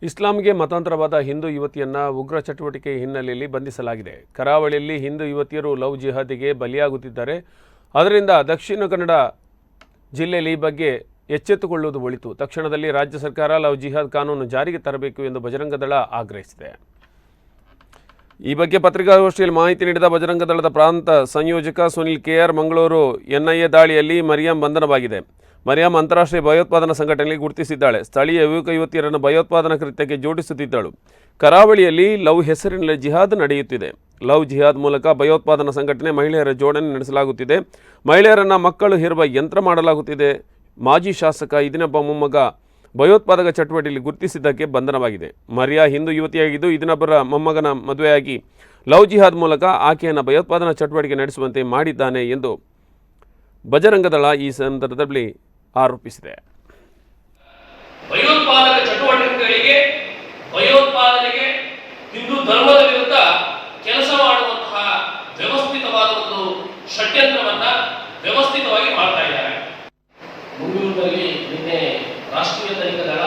ಇಸ್ಲಾಂಗೆ ಮತಾಂತರವಾದ ಹಿಂದೂ ಯುವತಿಯನ್ನು ಉಗ್ರ ಚಟುವಟಿಕೆ ಹಿನ್ನೆಲೆಯಲ್ಲಿ ಬಂಧಿಸಲಾಗಿದೆ. ಕರಾವಳಿಯಲ್ಲಿ ಹಿಂದೂ ಯುವತಿಯರು ಲವ್ ಜಿಹಾದಿಗೆ ಬಲಿಯಾಗುತ್ತಿದ್ದಾರೆ. ಅದರಿಂದ ದಕ್ಷಿಣ ಕನ್ನಡ ಜಿಲ್ಲೆಯಲ್ಲಿ ಈ ಬಗ್ಗೆ ಎಚ್ಚೆತ್ತುಕೊಳ್ಳುವುದು ಒಳಿತು. ತಕ್ಷಣದಲ್ಲಿ ರಾಜ್ಯ ಸರ್ಕಾರ ಲವ್ ಜಿಹಾದ್ ಕಾನೂನು ಜಾರಿಗೆ ತರಬೇಕು ಎಂದು ಬಜರಂಗದಳ ಆಗ್ರಹಿಸಿದೆ. ಈ ಬಗ್ಗೆ ಪತ್ರಿಕಾಗೋಷ್ಠಿಯಲ್ಲಿ ಮಾಹಿತಿ ನೀಡಿದ ಬಜರಂಗದಳದ ಪ್ರಾಂತ ಸಂಯೋಜಕ ಸುನಿಲ್ ಕೆಆರ್, ಮಂಗಳೂರು ಎನ್ಐಎ ದಾಳಿಯಲ್ಲಿ ಮರಿಯಂ ಬಂಧನವಾಗಿದೆ. ಮರಿಯಂ ಅಂತಾರಾಷ್ಟ್ರೀಯ ಭಯೋತ್ಪಾದನಾ ಸಂಘಟನೆಯಲ್ಲಿ ಗುರುತಿಸಿದ್ದಾಳೆ. ಸ್ಥಳೀಯ ಯುವತಿಯರನ್ನು ಭಯೋತ್ಪಾದನಾ ಕೃತ್ಯಕ್ಕೆ ಜೋಡಿಸುತ್ತಿದ್ದಳು. ಕರಾವಳಿಯಲ್ಲಿ ಲವ್ ಹೆಸರಿನಲ್ಲಿ ಜಿಹಾದ್ ನಡೆಯುತ್ತಿದೆ. ಲವ್ ಜಿಹಾದ್ ಮೂಲಕ ಭಯೋತ್ಪಾದನಾ ಸಂಘಟನೆ ಮಹಿಳೆಯರ ಜೋಡಣೆ ನಡೆಸಲಾಗುತ್ತಿದೆ. ಮಹಿಳೆಯರನ್ನು ಮಕ್ಕಳು ಹೇರುವ ಯಂತ್ರ ಮಾಡಲಾಗುತ್ತಿದೆ. ಮಾಜಿ ಶಾಸಕ ಇದನ್ನೊಬ್ಬ ಮೊಮ್ಮಗ ಭಯೋತ್ಪಾದಕ ಚಟುವಟಿಕೆಯಲ್ಲಿ ಗುರುತಿಸಿದ್ದಕ್ಕೆ ಬಂಧನವಾಗಿದೆ. ಮರಿಯಾ ಹಿಂದೂ ಯುವತಿಯಾಗಿದ್ದು ಇದನ್ನೊಬ್ಬರ ಮೊಮ್ಮಗನ ಮದುವೆಯಾಗಿ ಲವ್ ಜಿಹಾದ್ ಮೂಲಕ ಆಕೆಯನ್ನು ಭಯೋತ್ಪಾದನಾ ಚಟುವಟಿಕೆ ನಡೆಸುವಂತೆ ಮಾಡಿದ್ದಾನೆ ಎಂದು ಬಜರಂಗದಳ ಈ ಸಂದರ್ಭದಲ್ಲಿ ಆರೋಪಿಸಿದೆ. ಭಯೋತ್ಪಾದಕ ಚಟುವಟಿಕೆಗಳಿಗೆ ಭಯೋತ್ಪಾದನೆಗೆ ಹಿಂದೂ ಧರ್ಮದ ವಿರುದ್ಧ ಕೆಲಸ ಮಾಡುವಂತಹ ವ್ಯವಸ್ಥಿತವಾದ ಒಂದು ಷಡ್ಯಂತ್ರವನ್ನ ವ್ಯವಸ್ಥಿತವಾಗಿ ಮಾಡ್ತಾ ಇದ್ದಾರೆ. ಮಂಗಳೂರಿನಲ್ಲಿ ನಿನ್ನೆ ರಾಷ್ಟ್ರೀಯ ತನಿಖಾ ದಳ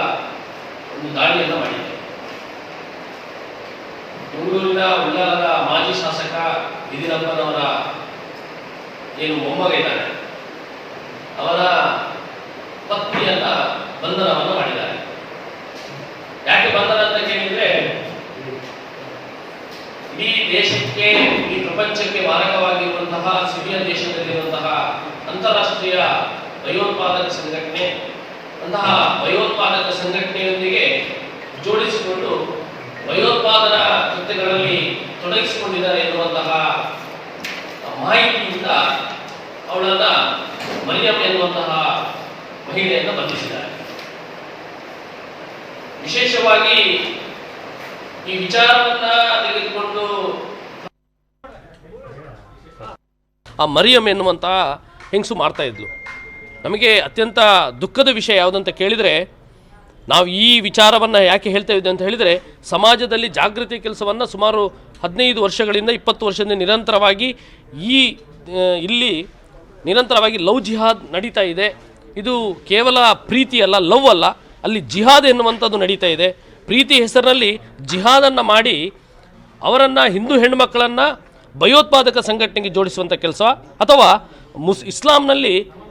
ಒಂದು ದಾಳಿಯನ್ನು ಮಾಡಿದೆ. ಮಂಗಳೂರಿನ ಉಳ್ಳಾಲದ ಮಾಜಿ ಶಾಸಕ ಇದನ್ನಪ್ಪನವರ ಏನು ಮೊಮ್ಮಗ ಇದ್ದಾನೆ, ಅವರ ಪತ್ನಿಯನ್ನ ಬಂಧನವನ್ನು ಮಾಡಿದ್ದಾರೆ. ಯಾಕೆ ಬಂಧನ ಅಂತ ಕೇಳಿದ್ರೆ, ಇಡೀ ದೇಶಕ್ಕೆ, ಈ ಪ್ರಪಂಚಕ್ಕೆ ಮಾರಕವಾಗಿರುವಂತಹ ಸಿರಿಯ ದೇಶದಲ್ಲಿರುವಂತಹ ಅಂತಾರಾಷ್ಟ್ರೀಯ ಭಯೋತ್ಪಾದಕ ಸಂಘಟನೆ, ಅಂತಹ ಭಯೋತ್ಪಾದಕ ಸಂಘಟನೆಯೊಂದಿಗೆ ಜೋಡಿಸಿಕೊಂಡು ಭಯೋತ್ಪಾದನಾ ಕೃತ್ಯಗಳಲ್ಲಿ ತೊಡಗಿಸಿಕೊಂಡಿದ್ದಾರೆ ಎನ್ನುವಂತಹ ಮಾಹಿತಿಯಿಂದ ಅವಳನ್ನ ಮರಿಯಂ ಎನ್ನುವಂತಹ ಮಹಿಳೆಯನ್ನು ಬಂಧಿಸಿದ್ದಾರೆ. ವಿಶೇಷವಾಗಿ ಈ ವಿಚಾರವನ್ನ ತೆಗೆದುಕೊಂಡು ಆ ಮರಿಯಂ ಎನ್ನುವಂತಹ ಹೆಂಗಸು ಮಾಡ್ತಾ ಇದ್ಲು. ನಮಗೆ ಅತ್ಯಂತ ದುಃಖದ ವಿಷಯ ಯಾವುದಂತ ಕೇಳಿದರೆ, ನಾವು ಈ ವಿಚಾರವನ್ನು ಯಾಕೆ ಹೇಳ್ತಾ ಇದ್ದೇವೆ ಅಂತ ಹೇಳಿದರೆ, ಸಮಾಜದಲ್ಲಿ ಜಾಗೃತಿ ಕೆಲಸವನ್ನು ಸುಮಾರು 15 ವರ್ಷಗಳಿಂದ 20 ವರ್ಷದಿಂದ ನಿರಂತರವಾಗಿ ಇಲ್ಲಿ ನಿರಂತರವಾಗಿ ಲವ್ ಜಿಹಾದ್ ನಡೀತಾ ಇದೆ. ಇದು ಕೇವಲ ಪ್ರೀತಿ ಅಲ್ಲ, ಲವ್ ಅಲ್ಲ, ಅಲ್ಲಿ ಜಿಹಾದ್ ಎನ್ನುವಂಥದ್ದು ನಡೀತಾ ಇದೆ. ಪ್ರೀತಿ ಹೆಸರಿನಲ್ಲಿ ಜಿಹಾದನ್ನು ಮಾಡಿ ಅವರನ್ನು, ಹಿಂದೂ ಹೆಣ್ಣುಮಕ್ಕಳನ್ನು ಭಯೋತ್ಪಾದಕ ಸಂಘಟನೆಗೆ ಜೋಡಿಸುವಂಥ ಕೆಲಸ, ಅಥವಾ ಇಸ್ಲಾಂನಲ್ಲಿ